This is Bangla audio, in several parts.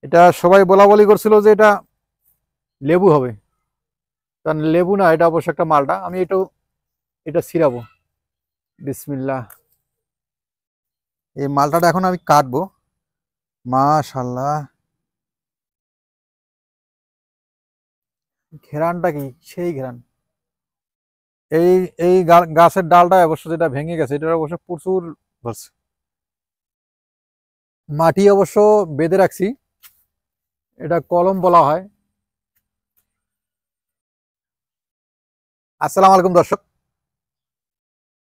এটা সবাই বলা বলি করছিল যে এটা লেবু হবে, কারণ লেবু না, এটা অবশ্য একটা মালটা। আমি এটা ছিড়াবো। বিসমিল্লাহ। এই মালটাটা এখন আমি কাটবো। মাশাল্লাহ, ঘেরানটা কি সেই ঘেরান! এই এই গাছের ডালটা অবশ্য যেটা ভেঙে গেছে, এটা অবশ্য প্রচুর ধরছে। মাটি অবশ্য বেঁধে রাখছি, এটা কলম বলা হয়। আসসালামু আলাইকুম দর্শক,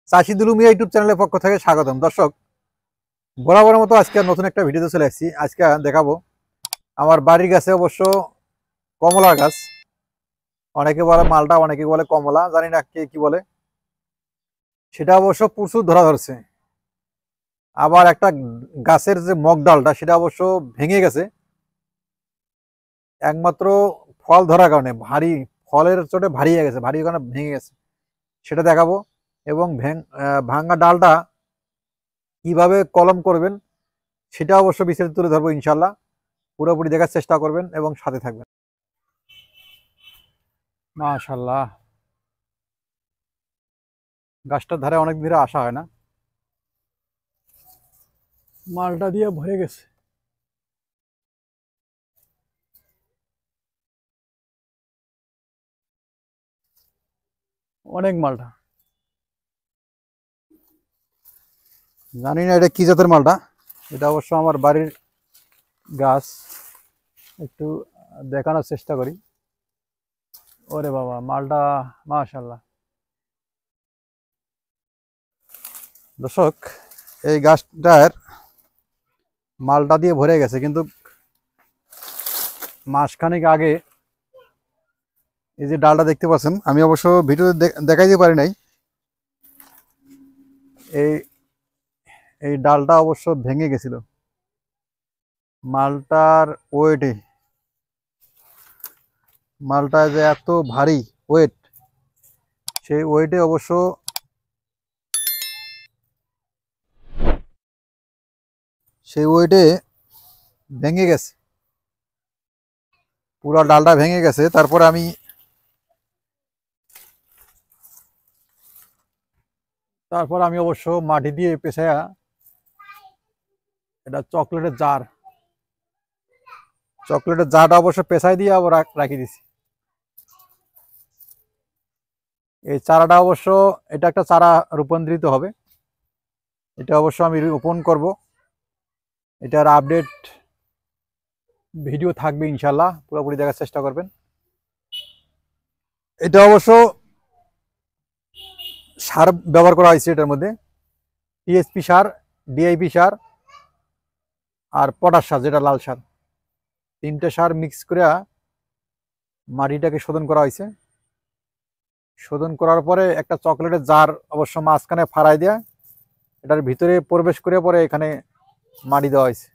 চাষি দুলু মিয়া ইউটিউব চ্যানেলের পক্ষ থেকে স্বাগতম। দর্শক, বরাবরের মতো আজকে নতুন একটা ভিডিওতে চলে আসছি। আজকে দেখাবো আমার বাড়ির গাছে অবশ্য কমলা গাছ। অনেকে বলে মালটা, অনেকে বলে কমলা, জানি না কে কি বলে। সেটা অবশ্য প্রচুর ধরছে। আবার একটা গাছের যে মগ ডালটা, সেটা অবশ্য ভেঙে গেছে একমাত্র ফল ধরার কারণে। ফলের চোটে ভারী হয়ে গেছে, ভারী কারণে ভেঙে গেছে। সেটা দেখাবো। এবং ভাঙা ডালটা কিভাবে কলম করবেন সেটা অবশ্য বিস্তারিত তুলে ধরবো ইনশাল্লাহ। পুরোপুরি দেখার চেষ্টা করবেন এবং সাথে থাকবেন। মাশাল্লাহ, গাছটার ধারে অনেক ধরে আসা হয় না, মালটা দিয়ে ভরে গেছে। অনেক মালটা, জানি না এটা কি জাতের মালটা। এটা অবশ্য আমার বাড়ির গাছ, একটু দেখানোর চেষ্টা করি। ওরে বাবা, মালটা মাশাল্লাহ। দর্শক, এই গাছটার মালটা দিয়ে ভরে গেছে, কিন্তু মাসখানেক আগে এই যে ডালটা দেখতে পাচ্ছেন, আমি অবশ্য ভিডিও দেখাইতে পারি নাই। এই এই ডালটা অবশ্য ভেঙে গেছিল মালটার ওয়েটে। মালটা যে এত ভারী ওয়েট, সেই ওয়েটে অবশ্য ভেঙে গেছে, পুরো ডালটা ভেঙে গেছে। তারপরে আমি অবশ্য মাটি দিয়ে পেঁচায়া, এটা চকলেটের জারটা অবশ্য পেঁচাই দিয়ে আবার রাখি দিছি। এই চারাটা অবশ্য, এটা একটা চারা রূপান্তরিত হবে। এটা অবশ্য আমি রোপণ করব। এটার আপডেট ভিডিও থাকবে ইনশাল্লাহ, পুরোপুরি দেখার চেষ্টা করবেন। এটা অবশ্য সার ব্যবহার করা হয়েছে এটার মধ্যে, টিএসপি সার, ডিআইপি সার আর পটাশ সার, যেটা লাল সার। তিনটে সার মিক্স করে মাটিটাকে শোধন করা হয়েছে। শোধন করার পরে একটা চকলেটের জার অবশ্য মাঝখানে ফাড়াই দেয়া, এটার ভিতরে প্রবেশ করে পরে এখানে মাটি দেওয়া হয়েছে।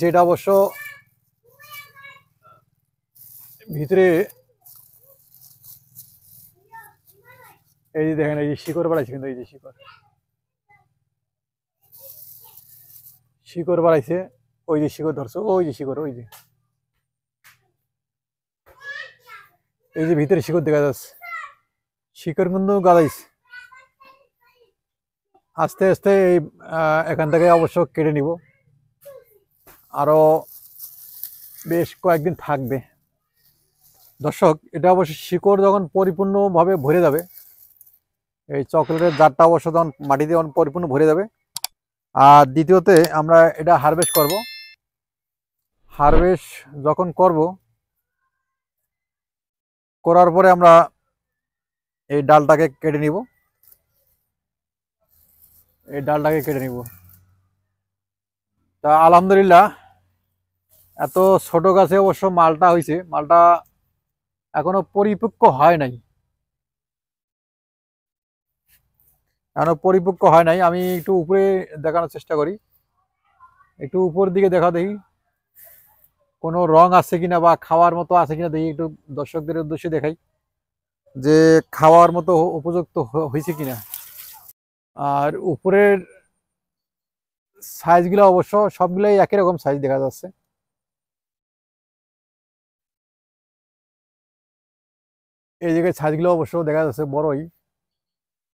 এটা অবশ্য ভিতরে, এই যে দেখেন, এই যে শিকড় বাড়াইছে, কিন্তু এই যে শিকড় বাড়াইছে, ওই যে শিকড় ধরছে, ওই যে শিকড়, ওই যে এই যে ভিতরে শিকড় দেখা যাচ্ছে, শিকড় কিন্তু গালাইছে। আস্তে আস্তে এই এখান থেকে অবশ্য কেটে নিব, আরো বেশ কয়েকদিন থাকবে। দর্শক, এটা অবশ্য শিকড় যখন পরিপূর্ণভাবে ভরে যাবে, এই চকলেটের জারটা অবশ্য যখন মাটিতে যখন পরিপূর্ণ ভরে যাবে, আর দ্বিতীয়তে আমরা এটা হারভেস্ট করব। হারভেস্ট যখন করার পরে আমরা এই ডালটাকে কেটে নিব। তা আলহামদুলিল্লাহ, এত ছোট গাছে অবশ্য মালটা হয়েছে। মালটা এখনো পরিপক্ক হয় নাই, আমি একটু উপরে দেখানোর চেষ্টা করি। একটু উপর দিকে দেখি কোনো রং আছে কিনা বা খাওয়ার মতো আছে কিনা, দেখি একটু দর্শকদের উদ্দেশ্যে দেখাই যে খাওয়ার মতো উপযুক্ত হয়েছে কিনা। আর উপরের সাইজগুলো অবশ্য সবগুলোই একই রকম সাইজ দেখা যাচ্ছে। এই জায়গায় সাইজগুলো অবশ্য দেখা যাচ্ছে বড়ই,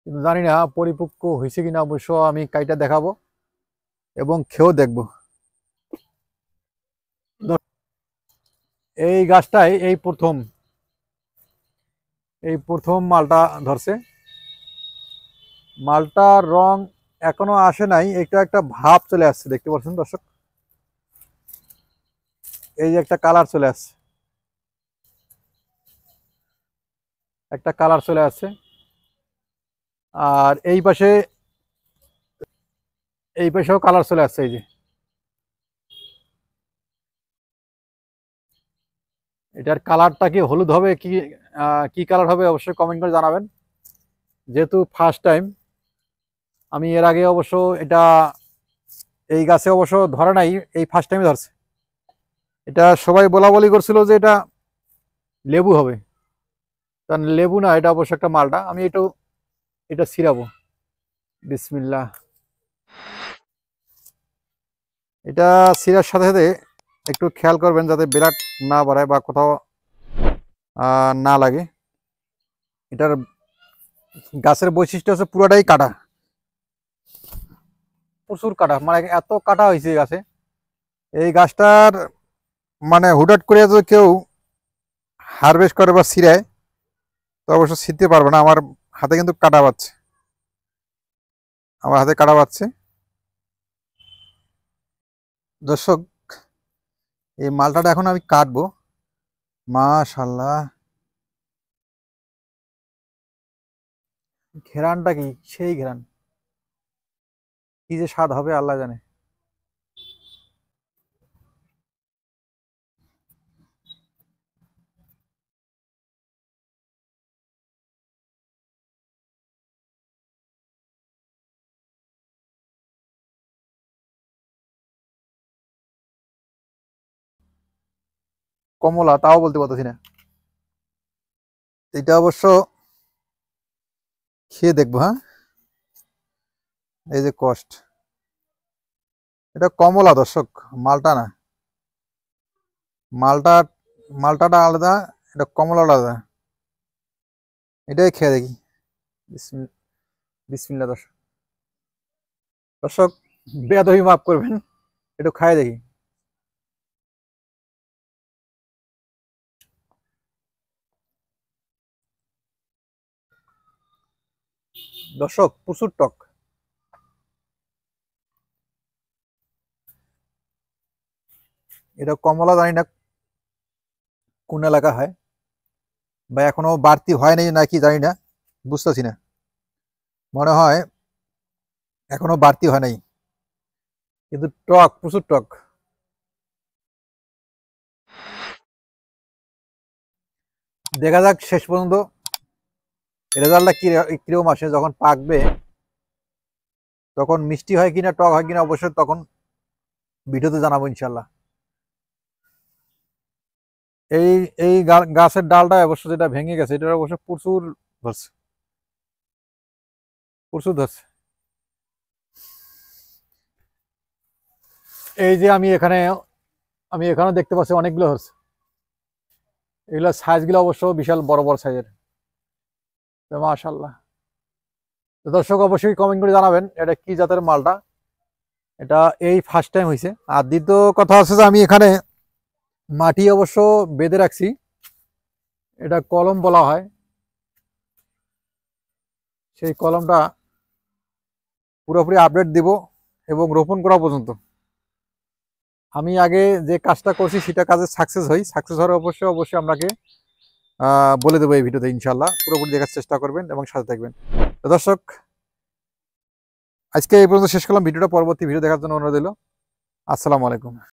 কিন্তু জানি না পরিপক্ক হয়েছে কিনা। অবশ্য আমি কাইটা দেখাবো এবং খেয়েও দেখবো। এই গাছটাই এই প্রথম মালটা ধরছে। মালটার রং এখনো আসে নাই, একটা একটা ভাব চলে আসছে, দেখতে পাচ্ছেন দর্শক। এই যে একটা কালার চলে আসছে, একটা কালার চলে আসছে। আর এই পাশেও কালার চলে আসছে। এই যে এটার কালারটা কি হলুদ হবে কি কি কালার হবে অবশ্যই কমেন্ট করে জানাবেন। যেহেতু ফার্স্ট টাইম, আমি এর আগে অবশ্য এটা এই গাছে অবশ্য ধরে নাই, এই ফার্স্ট টাইমে ধরছে। এটা সবাই বলা বলি করছিল যে এটা লেবু হবে, তা লেবু না, এটা অবশ্য একটা মালটা। আমি এটা ছিড়াবো। বিসমিল্লাহ। এটা ছিঁড়ার সাথে সাথে একটু খেয়াল করবেন যাতে বিরাট না বাড়ায় বা কোথাও না লাগে। এটার গাছের বৈশিষ্ট্য হচ্ছে পুরোটাই কাটা, প্রচুর কাটা, মানে এত কাটা হয়েছে গাছে। এই গাছটার মানে হুটহাট করে যদি কেউ হারভেস্ট করে বা ছিঁড়ায়, তো অবশ্য ছিঁড়তে পারবে না। আমার হাতে কিন্তু কাটা পাচ্ছে, আমার হাতে কাটা পাচ্ছে দর্শক। এই মালটাটা এখন আমি কাটবো। মাশাল্লাহ, ঘেরানটা কি সেই ঘেরান, কি যে স্বাদ হবে আল্লাহ জানে। কমলা তাও বলতে পারতেছি না। এটা অবশ্য খেয়ে দেখবো। হ্যাঁ, এই যে কষ্ট, এটা কমলা দর্শক, মালটা না। মালটা মালটাটা আলাদা, এটা কমলাটা আলাদা। এটাই খেয়ে দেখি। বিসমিল্লাহ দর্শক। দর্শক বেয়াদবি মাফ করবেন, একটু খাই দেখি। দর্শক প্রচুর টক। এটা কমলা জানি না কোন এলাকা হয়, বা এখনো বাড়তি হয় নাই নাকি জানি না, বুঝতেছি না। মনে হয় এখনো বাড়তি হয় নাই, কিন্তু টক, প্রচুর টক। দেখা যাক শেষ পর্যন্ত রেজাল্টটা কিরকম আসে। যখন পাকবে তখন মিষ্টি হয় কিনা টক হয় কিনা অবশ্যই তখন ভিডিওতে জানাবো ইনশাল্লাহ। এই এই গাছের ডালটা অবশ্য যেটা ভেঙে গেছে, এটা অবশ্য প্রচুর ধরছে, প্রচুর ধরছে। এই যে আমি এখানে দেখতে পাচ্ছি অনেকগুলো ধরছে। এগুলো সাইজগুলো অবশ্য বিশাল বড় বড় সাইজের। মাশাল্লাহ। তো দর্শক অবশ্যই কমেন্ট করে জানাবেন এটা কি জাতের মালটা। এটা এই ফার্স্ট টাইম হয়েছে। আর দ্বিতীয় কথা হচ্ছে যে আমি এখানে মাটি অবশ্য বেঁধে রাখছি, এটা কলম বলা হয়। সেই কলমটা পুরোপুরি আপডেট দিব এবং রোপণ করা পর্যন্ত। আমি আগে যে কাজটা করছি সেটা কাজে সাকসেস হওয়ার অবশ্যই অবশ্যই আপনাকে বলে দেবো এই ভিডিওতে ইনশাল্লাহ। পুরোপুরি দেখার চেষ্টা করবেন এবং সাথে থাকবেন। তো দর্শক আজকে এই পর্যন্ত শেষ করলাম ভিডিওটা। পরবর্তী ভিডিও দেখার জন্য অনুরোধ রইল। আসসালামু আলাইকুম।